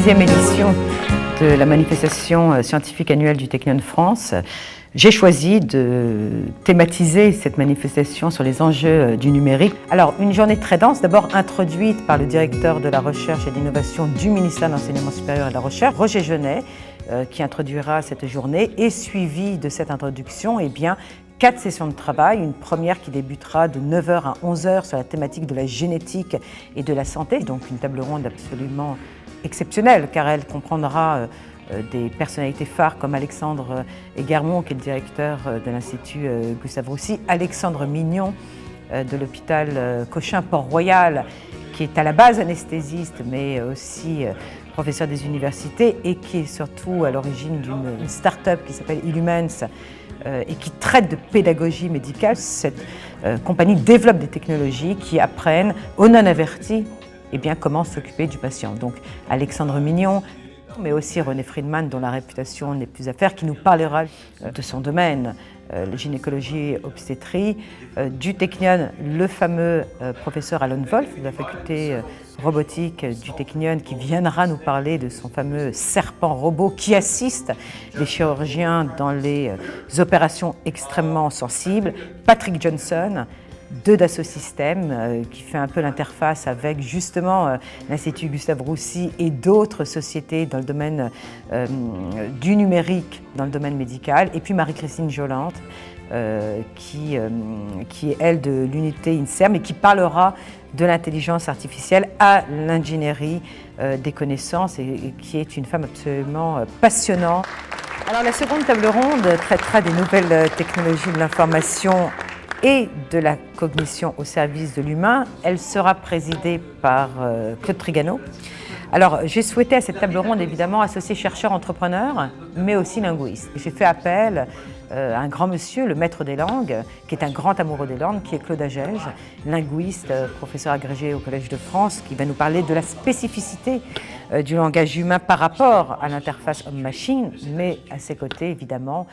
6e édition de la manifestation scientifique annuelle du Technion France. J'ai choisi de thématiser cette manifestation sur les enjeux du numérique. Alors, une journée très dense, d'abord introduite par le directeur de la recherche et de l'innovation du ministère de l'Enseignement supérieur et de la Recherche, Roger Genet, qui introduira cette journée, et suivi de cette introduction, 4 sessions de travail, une première qui débutera de 9h à 11h sur la thématique de la génétique et de la santé, donc une table ronde absolument exceptionnelle car elle comprendra des personnalités phares comme Alexandre Egarmont, qui est le directeur de l'Institut Gustave Roussy, Alexandre Mignon de l'hôpital Cochin-Port-Royal, qui est à la base anesthésiste mais aussi professeur des universités et qui est surtout à l'origine d'une start-up qui s'appelle Illumens, et qui traite de pédagogie médicale. Cette compagnie développe des technologies qui apprennent aux non-avertis comment s'occuper du patient. Donc Alexandre Mignon, mais aussi René Friedman, dont la réputation n'est plus à faire, qui nous parlera de son domaine, la gynécologie et obstétrie. Du Technion, le fameux professeur Alon Wolf de la faculté robotique du Technion, qui viendra nous parler de son fameux serpent robot qui assiste les chirurgiens dans les opérations extrêmement sensibles. Patrick Johnson de Dassault Systèmes, qui fait un peu l'interface avec justement l'Institut Gustave Roussy et d'autres sociétés dans le domaine du numérique, dans le domaine médical. Et puis Marie-Christine Jolante, qui est elle de l'unité INSERM et qui parlera de l'intelligence artificielle à l'ingénierie des connaissances et qui est une femme absolument passionnante. Alors la seconde table ronde traitera des nouvelles technologies de l'information et de la cognition au service de l'humain. Elle sera présidée par Claude Trigano. Alors, j'ai souhaité à cette table ronde, évidemment, associer chercheurs, entrepreneurs, mais aussi linguistes. J'ai fait appel à un grand monsieur, le maître des langues, qui est un grand amoureux des langues, qui est Claude Agege, linguiste, professeur agrégé au Collège de France, qui va nous parler de la spécificité du langage humain par rapport à l'interface homme-machine, mais à ses côtés, évidemment,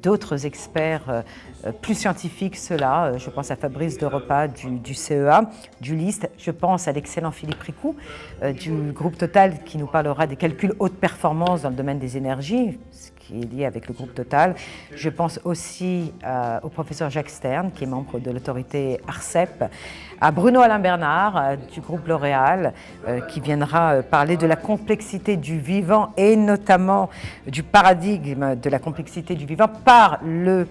d'autres experts plus scientifiques, ceux-là. Je pense à Fabrice de Repas du CEA, du LIST. Je pense à l'excellent Philippe Ricou du groupe Total, qui nous parlera des calculs haute performance dans le domaine des énergies, ce qui est lié avec le groupe Total. Je pense aussi au professeur Jacques Stern, qui est membre de l'autorité ARCEP, à Bruno Alain Bernard du groupe L'Oréal, qui viendra parler de la complexité du vivant et notamment du paradigme de la complexité du vivant par le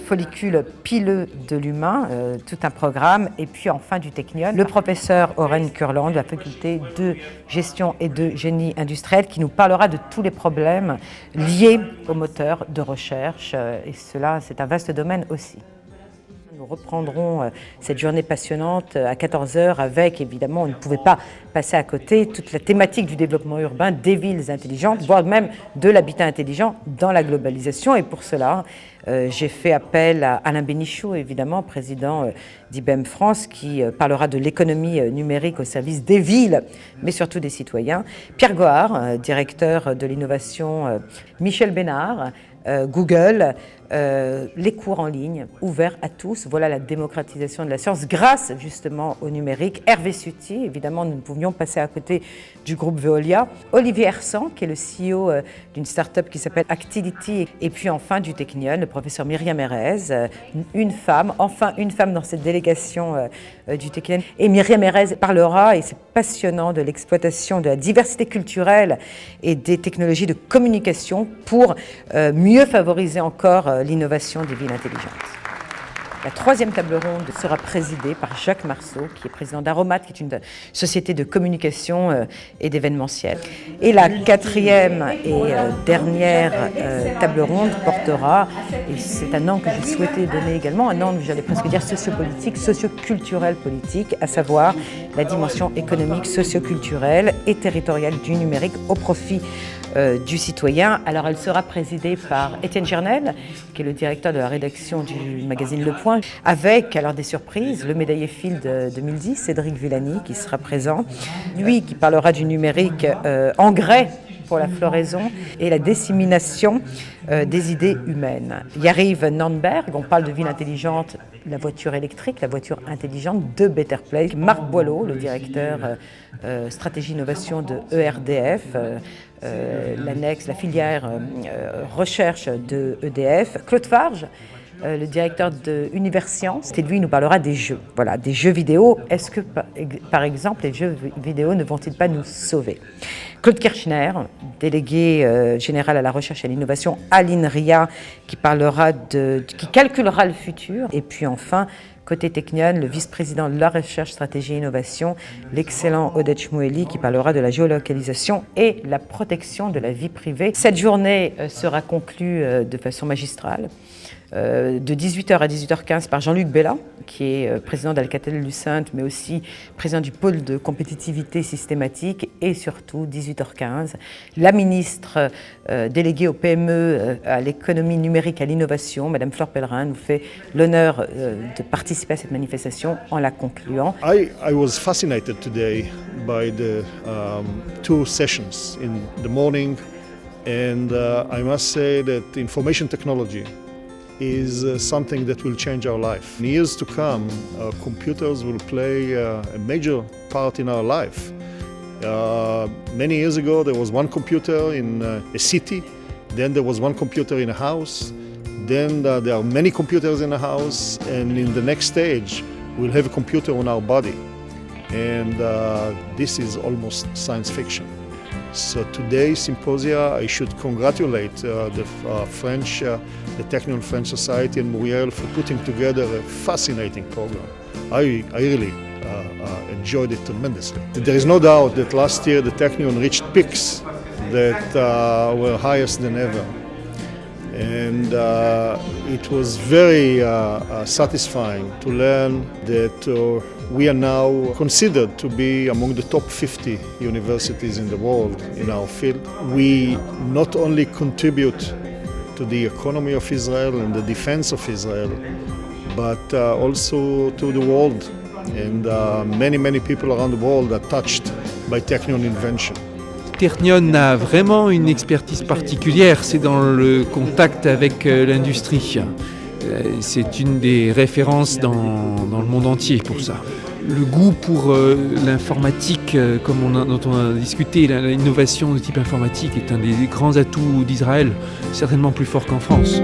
follicule pileux de l'humain, tout un programme. Et puis enfin du Technion, le professeur Oren Kurland de la faculté de gestion et de génie industriel, qui nous parlera de tous les problèmes liés aux moteurs de recherche. Et cela, c'est un vaste domaine aussi. Nous reprendrons cette journée passionnante à 14h avec, évidemment, on ne pouvait pas passer à côté, toute la thématique du développement urbain, des villes intelligentes, voire même de l'habitat intelligent dans la globalisation. Et pour cela, j'ai fait appel à Alain Bénichou, évidemment, président d'IBM France, qui parlera de l'économie numérique au service des villes, mais surtout des citoyens. Pierre Gohard, directeur de l'innovation, Michel Bénard, Google, les cours en ligne ouverts à tous. Voilà la démocratisation de la science grâce justement au numérique. Hervé Sutti, évidemment, nous ne pouvions passer à côté du groupe Veolia. Olivier Hersan, qui est le CEO d'une start-up qui s'appelle Actility. Et puis enfin du Technion, le professeur Myriam Erez, une femme dans cette délégation du Technion. Et Myriam Erez parlera, et c'est passionnant, de l'exploitation de la diversité culturelle et des technologies de communication pour mieux favoriser encore l'innovation des villes intelligentes. La troisième table ronde sera présidée par Jacques Marceau, qui est président d'Aromat, qui est une société de communication et d'événementiel. Et la quatrième et dernière table ronde portera, et c'est un nom que j'ai souhaité donner également, un nom, j'allais presque dire sociopolitique, socioculturel politique, à savoir la dimension économique, socioculturelle et territoriale du numérique au profit du citoyen. Alors elle sera présidée par Étienne Gernel, qui est le directeur de la rédaction du magazine Le Point, avec, alors des surprises, le médaillé Field 2010, Cédric Villani, qui sera présent. Lui qui parlera du numérique en grès pour la floraison et la dissémination des idées humaines. Yariv Nordberg, on parle de ville intelligente, la voiture électrique, la voiture intelligente de Better Place. Marc Boileau, le directeur stratégie innovation de ERDF, l'annexe, la filière recherche de EDF. Claude Farge, le directeur de Universcience, et lui, il nous parlera des jeux. Voilà, des jeux vidéo. Est-ce que, par exemple, les jeux vidéo ne vont-ils pas nous sauver? Claude Kirchner, délégué général à la recherche et à l'innovation à l'INRIA, qui calculera le futur. Et puis enfin, côté Technion, le vice-président de la recherche, stratégie et innovation, l'excellent Oded Shmueli, qui parlera de la géolocalisation et la protection de la vie privée. Cette journée sera conclue de façon magistrale, de 18h à 18h15 par Jean-Luc Bella, qui est président d'Alcatel-Lucent, mais aussi président du pôle de compétitivité systématique, et surtout 18h15, la ministre déléguée au PME, à l'économie numérique, à l'innovation, Madame Fleur Pellerin, nous fait l'honneur de participer à cette manifestation en la concluant. I was fascinated today by the two sessions in the morning, and I must say that information technology is something that will change our life. In years to come, computers will play a major part in our life. Many years ago, there was one computer in a city, then there was one computer in a house, then there are many computers in a house, and in the next stage, we'll have a computer on our body. And this is almost science fiction. So today's symposia, I should congratulate the Technion French Society and Muriel for putting together a fascinating program. I really enjoyed it tremendously. There is no doubt that last year the Technion reached peaks that were highest than ever. And it was very satisfying to learn that we are now considered to be among the top 50 universities in the world in our field. We not only contribute to the economy of Israel and the defense of Israel, but also to the world. And many people around the world are touched by Technion invention. Technion a vraiment une expertise particulière, c'est dans le contact avec l'industrie. C'est une des références dans le monde entier pour ça. Le goût pour l'informatique, dont on a discuté, l'innovation de type informatique est un des grands atouts d'Israël, certainement plus fort qu'en France.